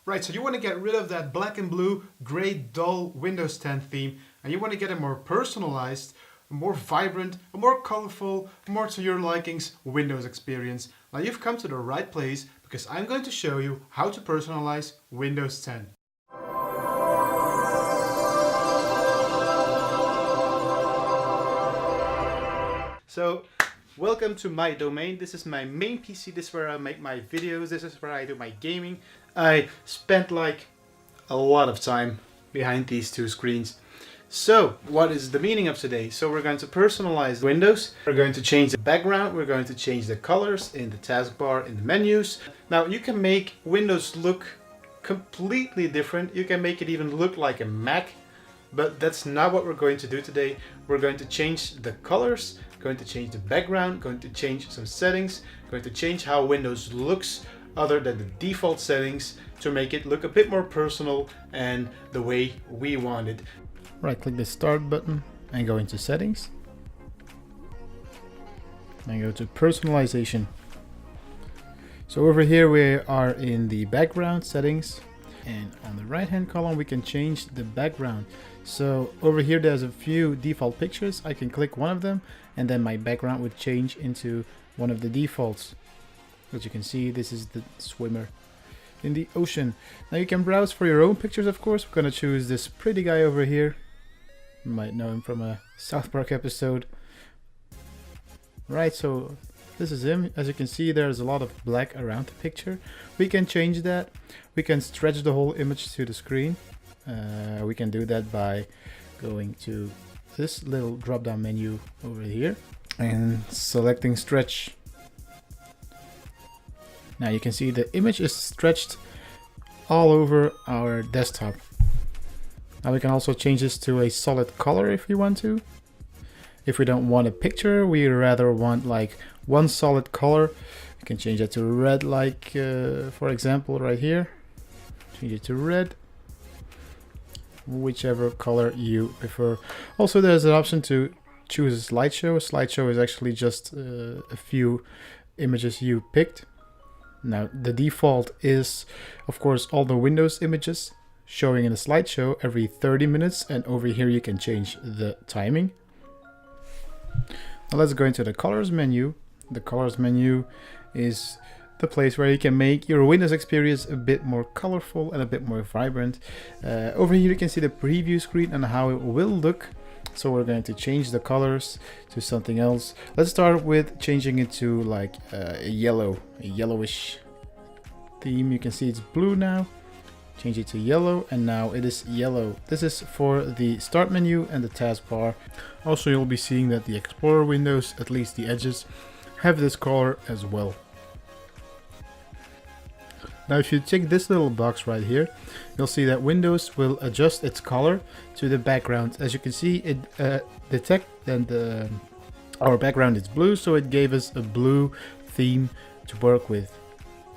Right, so you want to get rid of that black and blue, gray, dull Windows 10 theme, and you want to get a more personalized, a more vibrant, a more colorful, more to your likings Windows experience. Now you've come to the right place because I'm going to show you how to personalize Windows 10. So, welcome to my domain. This is my main PC. This is where I make my videos. This is where I do my gaming. I spent like a lot of time behind these two screens. So, what is the meaning of today? So we're going to personalize Windows. We're going to change the background. We're going to change the colors in the taskbar, in the menus. Now, you can make Windows look completely different. You can make it even look like a Mac. But that's not what we're going to do today. We're going to change the colors, going to change the background, going to change some settings, going to change how Windows looks other than the default settings to make it look a bit more personal and the way we want it. Right click the start button and go into settings and go to personalization. So over here we are in the background settings, and on the right hand column we can change the background. So over here there's a few default pictures. I can click one of them and then my background would change into one of the defaults. As you can see, this is the swimmer in the ocean. Now you can browse for your own pictures, of course. We're gonna choose this pretty guy over here. You might know him from a South Park episode. Right, so this is him. As you can see, there's a lot of black around the picture. We can change that. We can stretch the whole image to the screen. We can do that by going to this little drop down menu over here and selecting stretch. Now you can see the image is stretched all over our desktop. Now we can also change this to a solid color if we want to. If we don't want a picture, we rather want like one solid color, you can change that to red, like for example right here. Change it to red, whichever color you prefer. Also there's an option to choose a slideshow. A slideshow is actually just a few images you picked. Now the default is of course all the Windows images showing in a slideshow every 30 minutes, and over here you can change the timing. Now let's go into the colors menu. The colors menu is the place where you can make your Windows experience a bit more colorful and a bit more vibrant. Over here you can see the preview screen and how it will look. So we're going to change the colors to something else. Let's start with changing it to like a yellowish theme. You can see it's blue now. Change it to yellow, and now it is yellow. This is for the start menu and the taskbar. Also, you'll be seeing that the Explorer windows, at least the edges, have this color as well. Now if you check this little box right here, you'll see that Windows will adjust its color to the background. As you can see, it detects that our background is blue, so it gave us a blue theme to work with.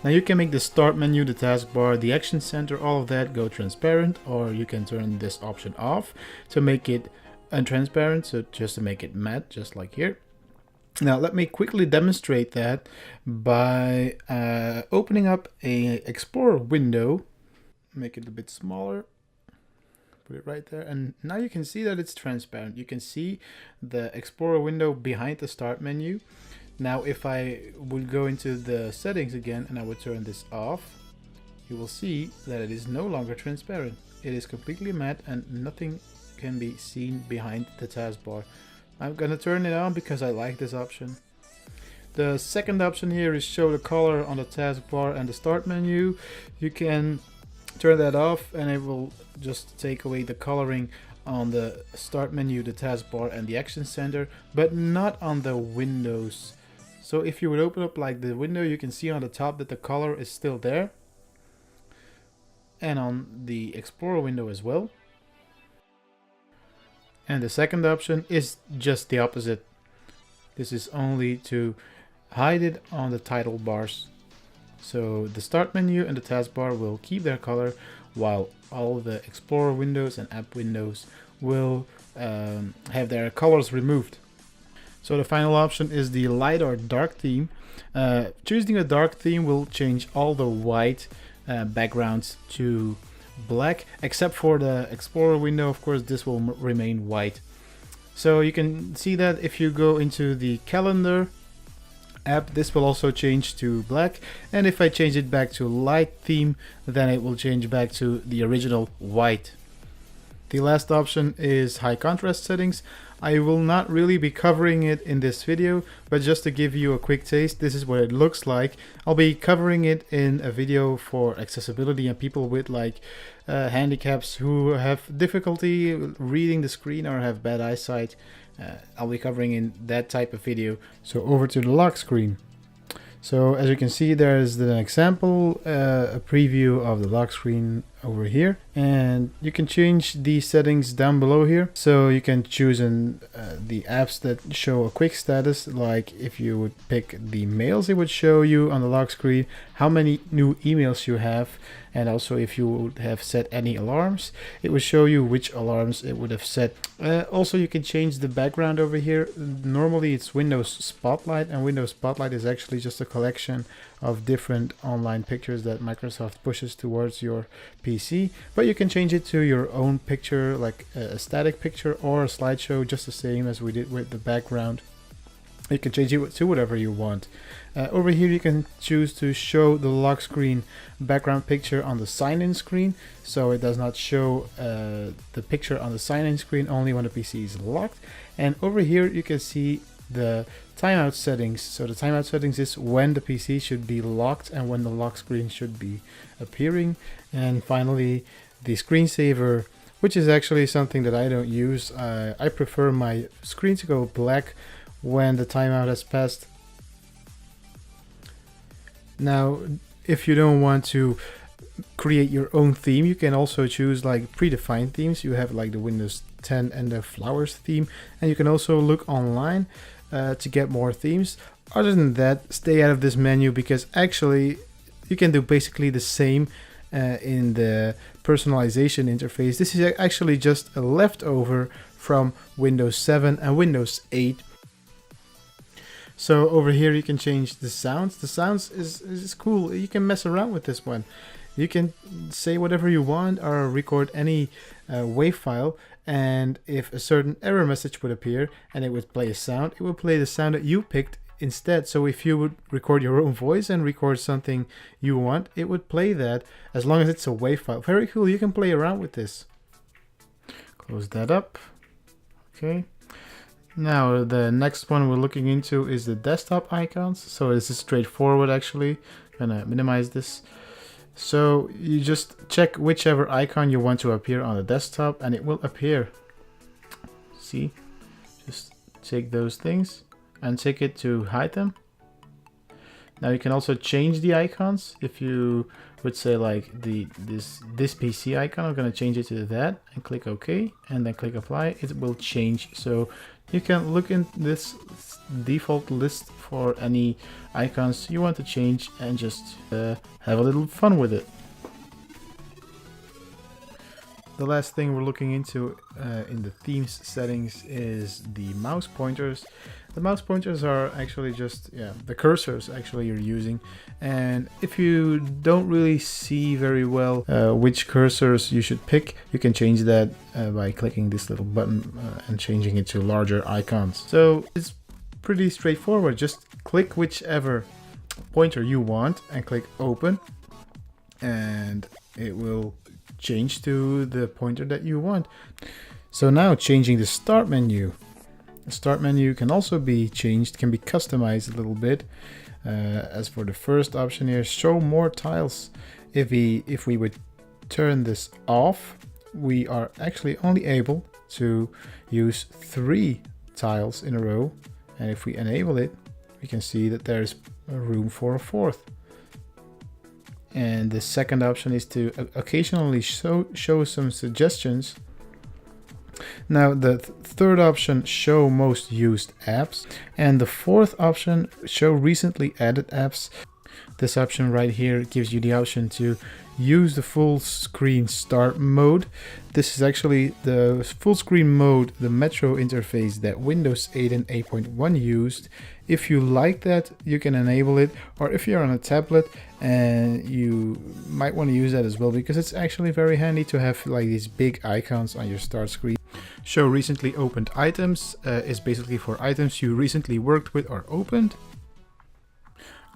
Now you can make the start menu, the taskbar, the action center, all of that go transparent, or you can turn this option off to make it untransparent, so just to make it matte, just like here. Now let me quickly demonstrate that by opening up a Explorer window, make it a bit smaller, put it right there, and now you can see that it's transparent. You can see the Explorer window behind the start menu. Now if I would go into the settings again and I would turn this off, you will see that it is no longer transparent. It is completely matte and nothing can be seen behind the taskbar. I'm gonna turn it on because I like this option. The second option here is show the color on the taskbar and the start menu. You can turn that off and it will just take away the coloring on the start menu, the taskbar and the action center, but not on the windows. So if you would open up like the window, you can see on the top that the color is still there, and on the Explorer window as well. And the second option is just the opposite. This is only to hide it on the title bars. So the start menu and the taskbar will keep their color, while all the Explorer windows and app windows will have their colors removed. So the final option is the light or dark theme. Choosing a dark theme will change all the white backgrounds to black, except for the Explorer window. Of course, this will remain white. So you can see that if you go into the calendar app, this will also change to black, and if I change it back to light theme, then it will change back to the original white. The last option is high contrast settings. I will not really be covering it in this video, but just to give you a quick taste, this is what it looks like. I'll be covering it in a video for accessibility and people with like handicaps who have difficulty reading the screen or have bad eyesight. I'll be covering in that type of video. So over to the lock screen. So as you can see, there's an example, a preview of the lock screen over here, and you can change the settings down below here. So you can choose the apps that show a quick status, like if you would pick the mails, it would show you on the lock screen how many new emails you have, and also if you would have set any alarms, it would show you which alarms it would have set. Also, you can change the background over here. Normally it's Windows Spotlight, and Windows Spotlight is actually just a collection of different online pictures that Microsoft pushes towards your PC, but you can change it to your own picture, like a static picture or a slideshow, just the same as we did with the background. You can change it to whatever you want. Over here you can choose to show the lock screen background picture on the sign-in screen, so it does not show the picture on the sign-in screen only when the PC is locked. And over here you can see the timeout settings. So the timeout settings is when the PC should be locked and when the lock screen should be appearing. And finally, the screensaver, which is actually something that I don't use. I prefer my screen to go black when the timeout has passed. Now, if you don't want to create your own theme, you can also choose like predefined themes. You have like the Windows 10 and the flowers theme, and you can also look online to get more themes. Other than that, stay out of this menu, because actually you can do basically the same in the personalization interface. This is actually just a leftover from Windows 7 and Windows 8. So over here you can change the sounds. The sounds is cool. You can mess around with this one. You can say whatever you want or record any WAV file, and if a certain error message would appear and it would play a sound, it would play the sound that you picked instead. So if you would record your own voice and record something you want, it would play that as long as it's a WAV file. Very cool. You can play around with this. Close that up. Okay. Now the next one we're looking into is the desktop icons. So this is straightforward actually. I'm gonna minimize this. So you just check whichever icon you want to appear on the desktop and it will appear. See? Just take those things and take it to hide them. Now you can also change the icons. If you would say like this PC icon, I'm gonna change it to that and click OK and then click apply. It will change. So you can look in this default list for any icons you want to change and just have a little fun with it. The last thing we're looking into in the themes settings is the mouse pointers. The mouse pointers are actually just the cursors actually you're using, and if you don't really see very well which cursors you should pick, you can change that by clicking this little button and changing it to larger icons. So it's pretty straightforward. Just click whichever pointer you want and click open, and it will change to the pointer that you want. So now changing the start menu. The start menu can also be changed, can be customized a little bit. As for the first option here, show more tiles. If we would turn this off, we are actually only able to use 3 tiles in a row. And if we enable it, we can see that there's room for a 4th. And the second option is to occasionally show some suggestions. Now the third option, show most used apps, and the fourth option, show recently added apps. This option right here gives you the option to use the full screen start mode. This is actually the full screen mode, the Metro interface that Windows 8 and 8.1 used, If you like that, you can enable it, or if you're on a tablet, and you might want to use that as well, because it's actually very handy to have like these big icons on your start screen. Show recently opened items is basically for items you recently worked with or opened.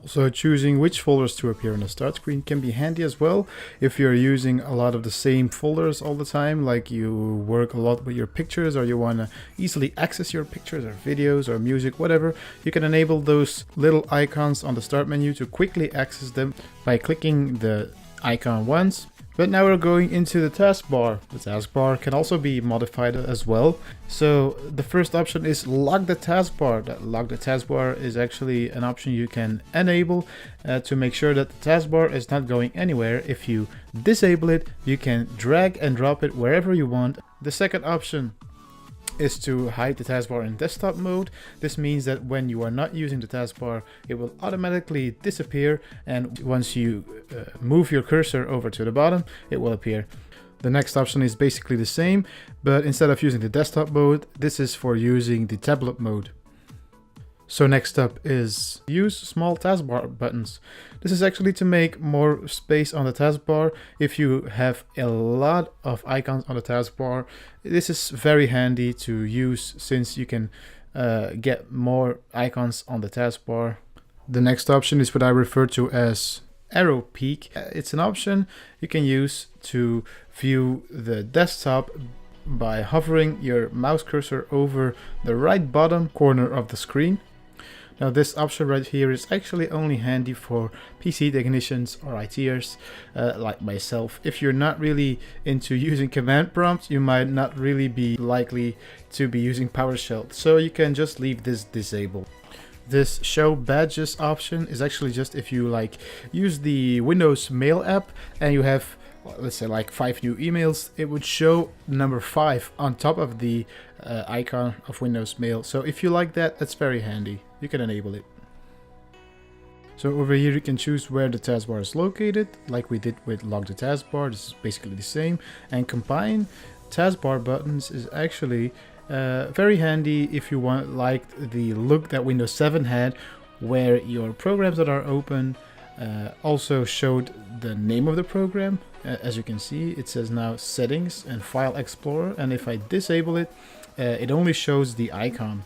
Also, choosing which folders to appear on the start screen can be handy as well if you're using a lot of the same folders all the time, like you work a lot with your pictures, or you want to easily access your pictures or videos or music, whatever. You can enable those little icons on the start menu to quickly access them by clicking the icon once. But now we're going into the taskbar. The taskbar can also be modified as well. So the first option is lock the taskbar. That lock the taskbar is actually an option you can enable to make sure that the taskbar is not going anywhere. If you disable it, you can drag and drop it wherever you want. The second option is to hide the taskbar in desktop mode. This means that when you are not using the taskbar, it will automatically disappear, and once you move your cursor over to the bottom, it will appear. The next option is basically the same, but instead of using the desktop mode, this is for using the tablet mode. So next up is use small taskbar buttons. This is actually to make more space on the taskbar. If you have a lot of icons on the taskbar, this is very handy to use, since you can get more icons on the taskbar. The next option is what I refer to as arrow peek. It's an option you can use to view the desktop by hovering your mouse cursor over the right bottom corner of the screen. Now this option right here is actually only handy for PC technicians or ITers like myself. If you're not really into using command prompts, you might not really be likely to be using PowerShell, so you can just leave this disabled. This show badges option is actually just if you like use the Windows Mail app and you have, let's say, like 5 new emails, it would show number 5 on top of the icon of Windows Mail. So if you like that, that's very handy. You can enable it. So over here you can choose where the taskbar is located, like we did with lock the taskbar. This is basically the same. And combine taskbar buttons is actually very handy if you want like the look that Windows 7 had, where your programs that are open also showed the name of the program. As you can see, it says now Settings and File Explorer, and if I disable it, it only shows the icon.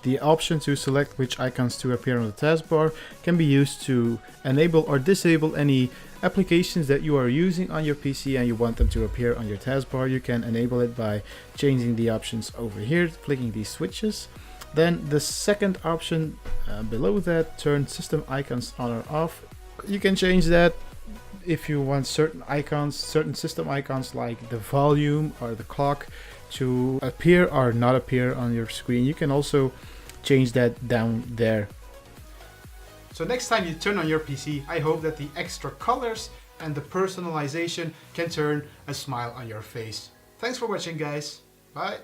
The option to select which icons to appear on the taskbar can be used to enable or disable any applications that you are using on your PC and you want them to appear on your taskbar. You can enable it by changing the options over here, clicking these switches. Then the second option below that, turn system icons on or off. You can change that if you want certain icons, certain system icons like the volume or the clock to appear or not appear on your screen. You can also change that down there. So next time you turn on your PC, I hope that the extra colors and the personalization can turn a smile on your face. Thanks for watching, guys. Bye.